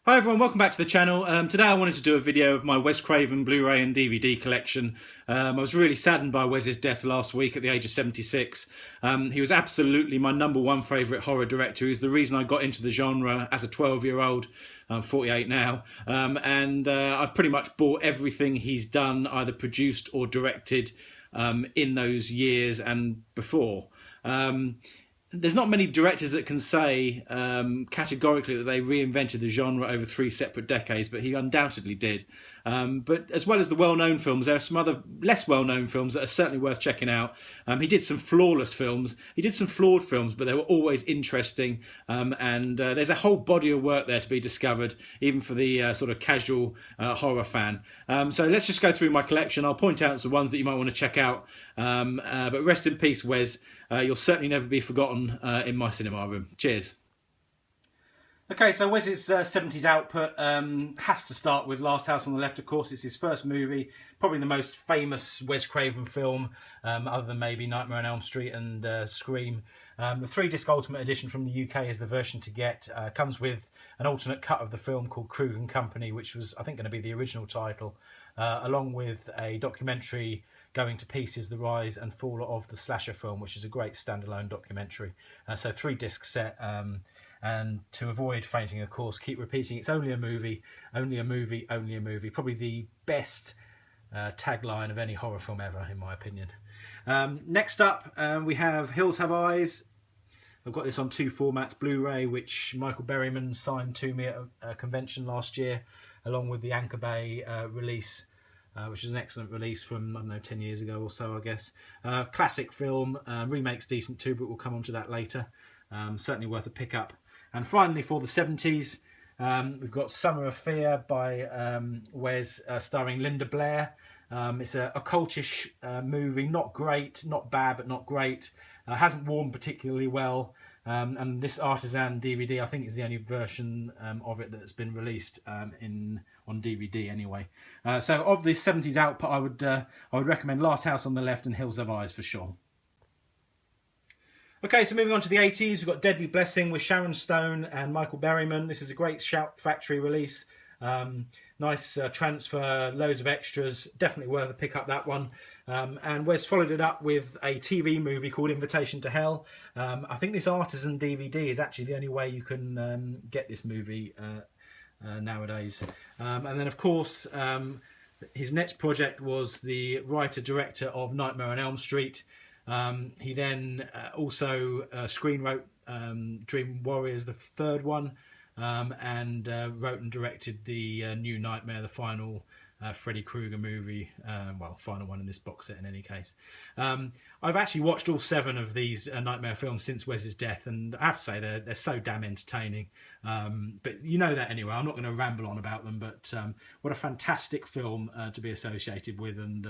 Hi everyone, welcome back to the channel. Today I wanted to do a video of my Wes Craven Blu-ray and DVD collection. I was really saddened by Wes's death last week at the age of 76. He was absolutely my #1 favourite horror director. He's the reason I got into the genre as a 12-year-old. I'm 48 now, and I've pretty much bought everything he's done, either produced or directed in those years and before. There's not many directors that can say categorically that they reinvented the genre over 3 separate decades, but he undoubtedly did. But as well as the well-known films, there are some other less well-known films that are certainly worth checking out. He did some flawless films. He did some flawed films, but they were always interesting. And there's a whole body of work there to be discovered, even for the sort of casual horror fan. So let's just go through my collection. I'll point out some ones that you might want to check out. But rest in peace, Wes. You'll certainly never be forgotten in my cinema room. Cheers. Okay, so Wes's 70s output has to start with Last House on the Left, of course. It's his first movie, probably the most famous Wes Craven film, other than maybe Nightmare on Elm Street and Scream. The 3-disc Ultimate Edition from the UK is the version to get. Comes with an alternate cut of the film called Craven Company, which was, I think, going to be the original title, along with a documentary, Going to Pieces, The Rise and Fall of the Slasher Film, which is a great standalone documentary. So 3-disc set, and to avoid fainting, of course, keep repeating, it's only a movie, only a movie, only a movie. Probably the best tagline of any horror film ever, in my opinion. Next up, we have Hills Have Eyes. I've got this on 2 formats, Blu-ray, which Michael Berryman signed to me at a convention last year, along with the Anchor Bay release, which is an excellent release from, I don't know, 10 years ago or so, I guess. Classic film, remake's decent too, but we'll come on to that later. Certainly worth a pick-up. And finally, for the 70s, we've got Summer of Fear by Wes, starring Linda Blair. It's a occultish movie, not great, not bad, but not great. Hasn't worn particularly well. And this Artisan DVD, I think, is the only version of it that's been released on DVD anyway. So of the 70s output, I would recommend Last House on the Left and Hills Have Eyes for sure. Okay, so moving on to the 80s, we've got Deadly Blessing with Sharon Stone and Michael Berryman. This is a great Shout Factory release. Nice transfer, loads of extras. Definitely worth a pick up, that one. And Wes followed it up with a TV movie called Invitation to Hell. I think this Artisan DVD is actually the only way you can get this movie nowadays. And then, of course, his next project was the writer-director of Nightmare on Elm Street. He then also screenwrote Dream Warriors, the 3rd one, and wrote and directed the new Nightmare, the final Freddy Krueger movie, well, final one in this box set in any case. I've actually watched all 7 of these Nightmare films since Wes's death, and I have to say they're so damn entertaining. But you know that anyway, I'm not going to ramble on about them, but what a fantastic film to be associated with, and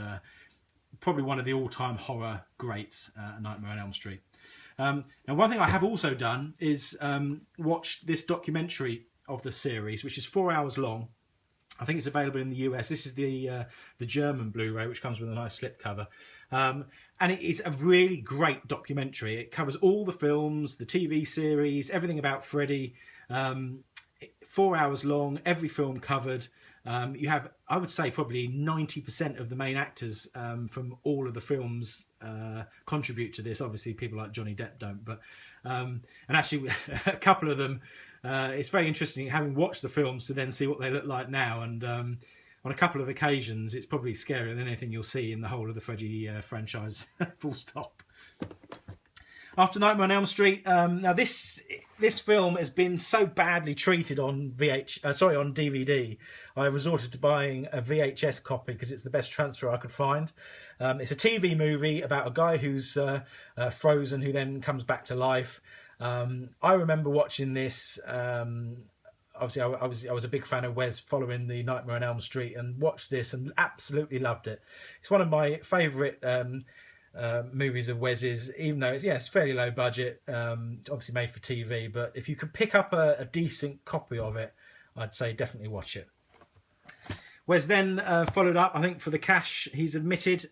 probably one of the all-time horror greats, Nightmare on Elm Street. Now, one thing I have also done is watched this documentary of the series, which is 4 hours long. I think it's available in the US. This is the German Blu-ray, which comes with a nice slipcover. And it is a really great documentary. It covers all the films, the TV series, everything about Freddy. 4 hours long, every film covered. You have, I would say, probably 90% of the main actors from all of the films contribute to this. Obviously, people like Johnny Depp don't, but and actually, a couple of them. It's very interesting having watched the films to then see what they look like now. And on a couple of occasions, it's probably scarier than anything you'll see in the whole of the Freddy franchise. Full stop. After Nightmare on Elm Street, now this film has been so badly treated on on DVD. I resorted to buying a VHS copy because it's the best transfer I could find. It's a TV movie about a guy who's frozen, who then comes back to life. I remember watching this. Obviously, I was a big fan of Wes following the Nightmare on Elm Street, and watched this and absolutely loved it. It's one of my favourite movies of Wes's, even though it's fairly low budget, obviously made for TV, but if you could pick up a decent copy of it, I'd say definitely watch it. Wes then followed up, I think, for the cash. He's admitted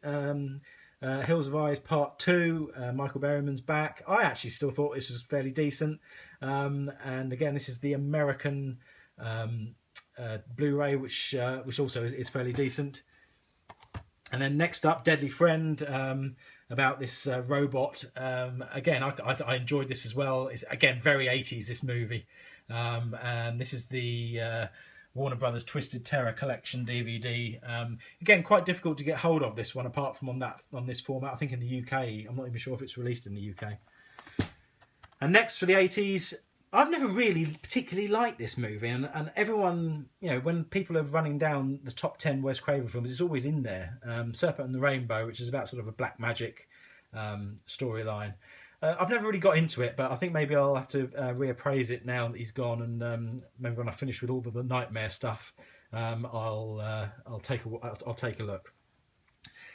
Hills of Eyes Part 2, Michael Berryman's back. I actually still thought this was fairly decent, and again, this is the American Blu-ray, which also is fairly decent. And then next up, Deadly Friend, about this robot. Again, I enjoyed this as well. It's again very 80s, this movie, and this is the Warner Brothers Twisted Terror Collection DVD. Again, quite difficult to get hold of this one, apart from on this format. I think in the UK, I'm not even sure if it's released in the UK. And next for the 80s, I've never really particularly liked this movie, and everyone, you know, when people are running down the top 10 Wes Craven films, it's always in there. Serpent and the Rainbow, which is about sort of a black magic storyline. I've never really got into it, but I think maybe I'll have to reappraise it now that he's gone, and maybe when I finish with all the nightmare stuff, I'll take a look.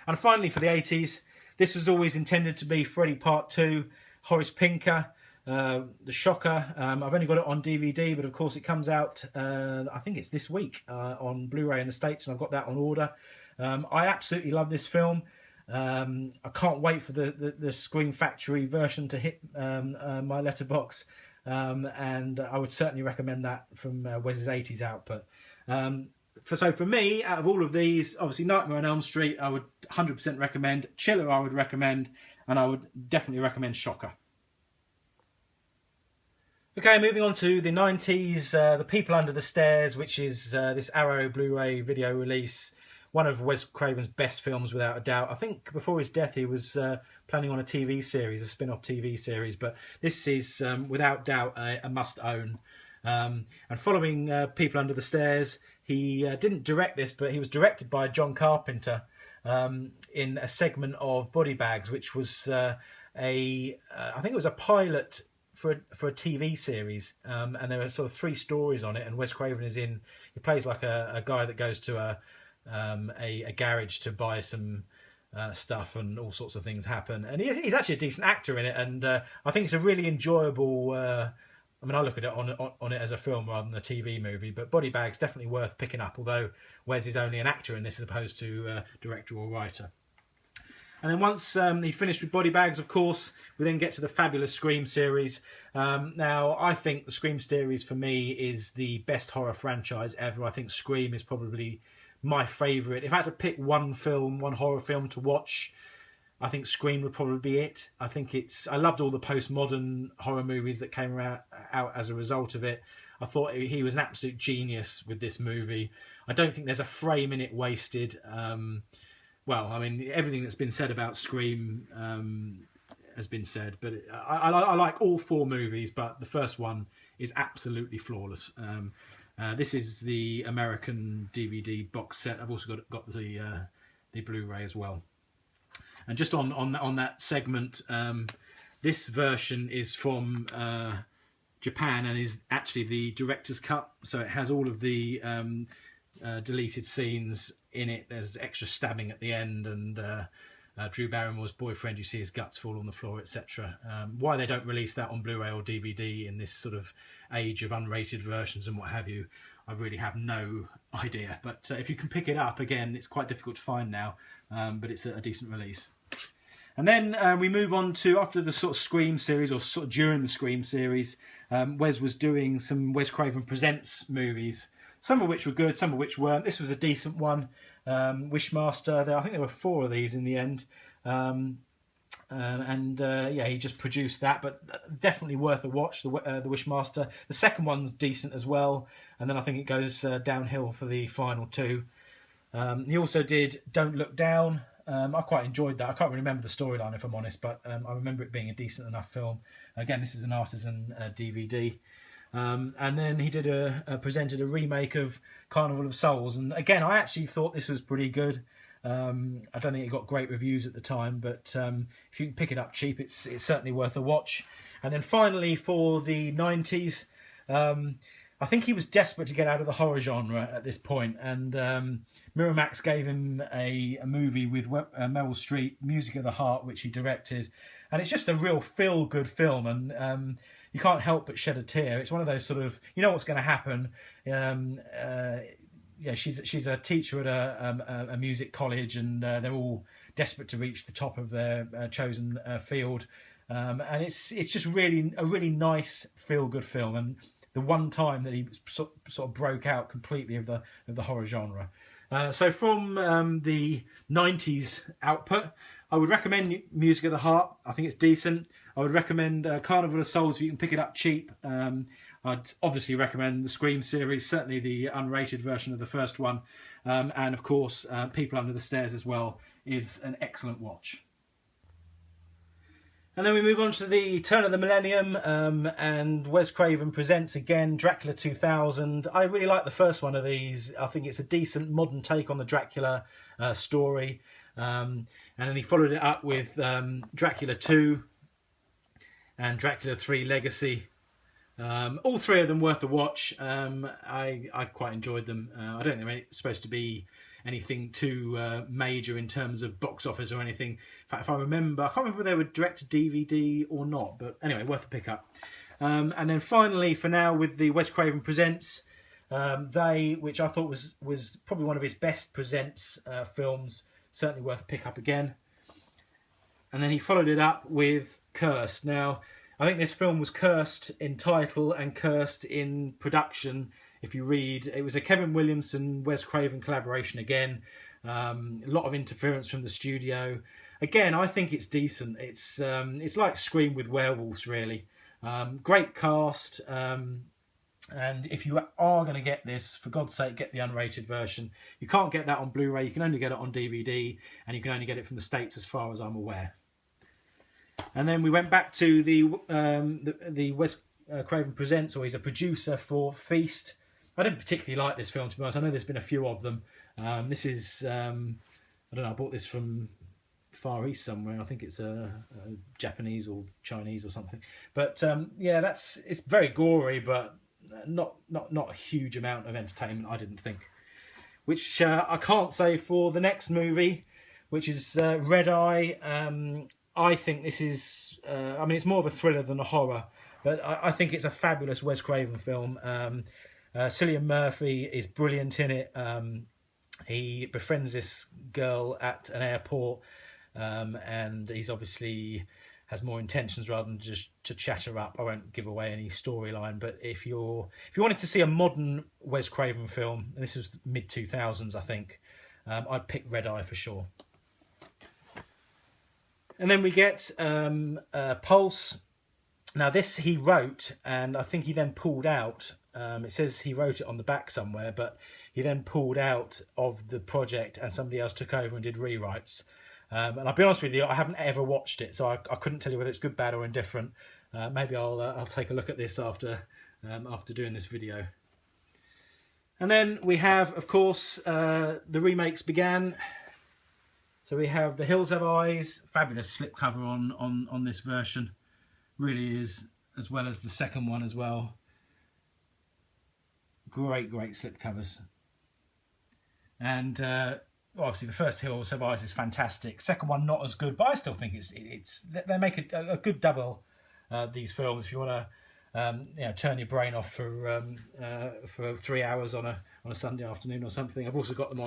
And finally, for the 80s, this was always intended to be Freddy Part 2, Horace Pinker. The Shocker. I've only got it on DVD, but of course it comes out, I think it's this week, on Blu-ray in the States, and I've got that on order. I absolutely love this film. I can't wait for the Scream Factory version to hit my letterbox, and I would certainly recommend that from Wes's 80s output. So for me, out of all of these, obviously Nightmare on Elm Street I would 100% recommend, Chiller I would recommend, and I would definitely recommend Shocker. Okay, moving on to the 90s, The People Under the Stairs, which is this Arrow Blu-ray video release. One of Wes Craven's best films, without a doubt. I think before his death, he was planning on a TV series, a spin-off TV series. But this is, without doubt, a must-own. And following People Under the Stairs, he didn't direct this, but he was directed by John Carpenter in a segment of Body Bags, which was I think it was a pilot for a TV series, and there are sort of 3 stories on it, and Wes Craven is in. He plays like a guy that goes to a garage to buy some stuff, and all sorts of things happen. And he's actually a decent actor in it, and I think it's a really enjoyable. I mean, I look at it on it as a film rather than a TV movie, but Body Bag's definitely worth picking up. Although Wes is only an actor in this as opposed to director or writer. And then once he finished with Body Bags, of course, we then get to the fabulous Scream series. Now, I think the Scream series, for me, is the best horror franchise ever. I think Scream is probably my favourite. If I had to pick one horror film to watch, I think Scream would probably be it. I loved all the postmodern horror movies that came out as a result of it. I thought he was an absolute genius with this movie. I don't think there's a frame in it wasted. Well, I mean, everything that's been said about Scream has been said, but I like all 4 movies, but the first one is absolutely flawless. This is the American DVD box set. I've also got the Blu-ray as well. And just on that segment, this version is from Japan and is actually the director's cut, so it has all of the deleted scenes in it. There's extra stabbing at the end, and Drew Barrymore's boyfriend, you see his guts fall on the floor, etc. Why they don't release that on Blu-ray or DVD in this sort of age of unrated versions and what have you, I really have no idea. But if you can pick it up, again, it's quite difficult to find now, but it's a decent release. And then we move on to, after the sort of Scream series, or sort of during the Scream series, Wes was doing some Wes Craven Presents movies, some of which were good, some of which weren't. This was a decent one. Wishmaster, I think there were 4 of these in the end. Yeah, he just produced that, but definitely worth a watch, the Wishmaster. The second one's decent as well, and then I think it goes downhill for the final 2. He also did Don't Look Down. I quite enjoyed that. I can't really remember the storyline, if I'm honest, but I remember it being a decent enough film. Again, this is an artisan DVD. And then he did presented a remake of Carnival of Souls, and again, I actually thought this was pretty good. I don't think it got great reviews at the time, but if you can pick it up cheap, it's certainly worth a watch. And then finally, for the 90s, I think he was desperate to get out of the horror genre at this point, and Miramax gave him a movie with Meryl Streep, Music of the Heart, which he directed, and it's just a real feel-good film, and you can't help but shed a tear. It's one of those sort of, you know what's going to happen. Yeah, she's a teacher at a music college, and they're all desperate to reach the top of their chosen field, and it's just really a really nice feel-good film. And the one time that he sort of broke out completely of the horror genre. So from the 90s output, I would recommend Music of the Heart. I think it's decent. I would recommend Carnival of Souls if you can pick it up cheap. I'd obviously recommend the Scream series, certainly the unrated version of the first one. And of course, People Under the Stairs as well is an excellent watch. And then we move on to the turn of the millennium, and Wes Craven presents again Dracula 2000. I really like the first one of these. I think it's a decent modern take on the Dracula story. And then he followed it up with Dracula 2 and Dracula 3 Legacy. All three of them worth a watch. I quite enjoyed them. I don't think they're supposed to be anything too major in terms of box office or anything. In fact, if I remember, I can't remember whether they were direct to DVD or not, but anyway, worth a pick up. And then finally, for now, with the Wes Craven Presents, which I thought was probably one of his best Presents films, certainly worth a pick up again. And then he followed it up with Cursed. Now, I think this film was cursed in title and cursed in production. If you read, it was a Kevin Williamson, Wes Craven collaboration again. A lot of interference from the studio. Again, I think it's decent. It's like Scream with werewolves, really. Great cast. And if you are going to get this, for God's sake, get the unrated version. You can't get that on Blu-ray. You can only get it on DVD, and you can only get it from the States, as far as I'm aware. And then we went back to the Wes Craven Presents, or he's a producer for Feast. I didn't particularly like this film, to be honest. I know there's been a few of them. This is, I don't know, I bought this from Far East somewhere. I think it's a Japanese or Chinese or something. But yeah, it's very gory, but not a huge amount of entertainment, I didn't think. Which I can't say for the next movie, which is Red Eye. I think this is, I mean, it's more of a thriller than a horror, but I think it's a fabulous Wes Craven film. Cillian Murphy is brilliant in it. He befriends this girl at an airport, and he's obviously has more intentions rather than just to chat her up. I won't give away any storyline, but if you wanted to see a modern Wes Craven film, and this was mid-2000s, I think, I'd pick Red Eye for sure. And then we get Pulse. Now this he wrote, and I think he then pulled out. It says he wrote it on the back somewhere, but he then pulled out of the project and somebody else took over and did rewrites. And I'll be honest with you, I haven't ever watched it, so I couldn't tell you whether it's good, bad or indifferent. Maybe I'll take a look at this after doing this video. And then we have, of course, the remakes began. So we have The Hills Have Eyes, fabulous slipcover on this version, really is, as well as the second one as well. Great slipcovers. And obviously the first Hills Have Eyes is fantastic. Second one not as good, but I still think it's they make a good double. These films, if you want to turn your brain off for 3 hours on a Sunday afternoon or something. I've also got them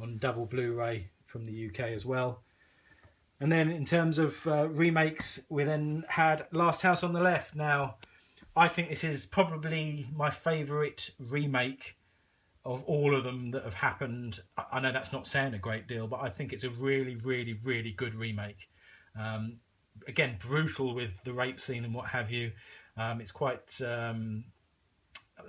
on double Blu-ray from the UK as well. And then in terms of remakes, we then had Last House on the Left. Now, I think this is probably my favourite remake of all of them that have happened. I know that's not saying a great deal, but I think it's a really good remake. Again, brutal with the rape scene and what have you. It's quite...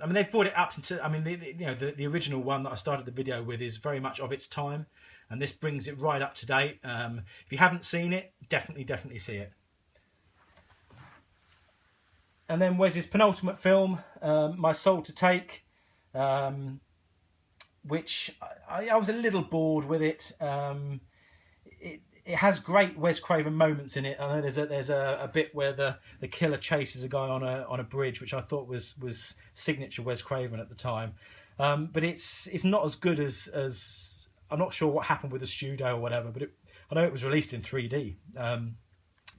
I mean, they've brought it up into... I mean, the original one that I started the video with is very much of its time, and this brings it right up to date. If you haven't seen it, definitely see it. And then Wes's penultimate film, My Soul to Take, which I was a little bored with it. It has great Wes Craven moments in it. I know there's a bit where the killer chases a guy on a bridge, which I thought was signature Wes Craven at the time. But it's not as good as I'm not sure what happened with the studio or whatever. But I know it was released in 3D.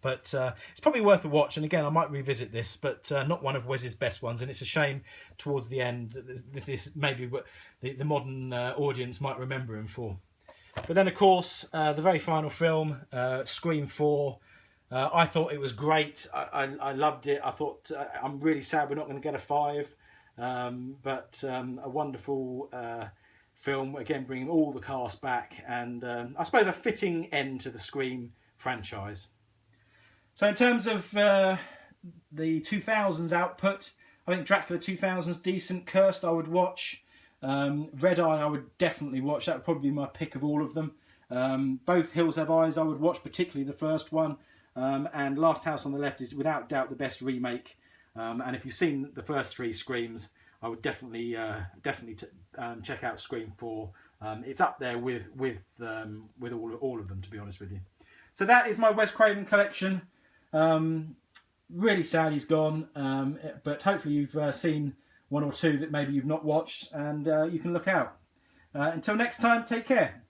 But it's probably worth a watch. And again, I might revisit this, but not one of Wes's best ones. And it's a shame towards the end that this maybe what the modern audience might remember him for. But then, of course, the very final film, Scream 4, I thought it was great. I loved it. I thought, I'm really sad we're not going to get a 5. but a wonderful film, again bringing all the cast back, and I suppose a fitting end to the Scream franchise. So in terms of the 2000s output, I think Dracula 2000's decent. Cursed I would watch. Red Eye I would definitely watch. That would probably be my pick of all of them. Both Hills Have Eyes I would watch, particularly the first one. And Last House on the Left is without doubt the best remake. And if you've seen the first 3 Screams, I would definitely check out Scream 4. It's up there with all of them, to be honest with you. So that is my Wes Craven collection. Really sad he's gone, but hopefully you've seen 1 or 2 that maybe you've not watched, and you can look out. Until next time, take care.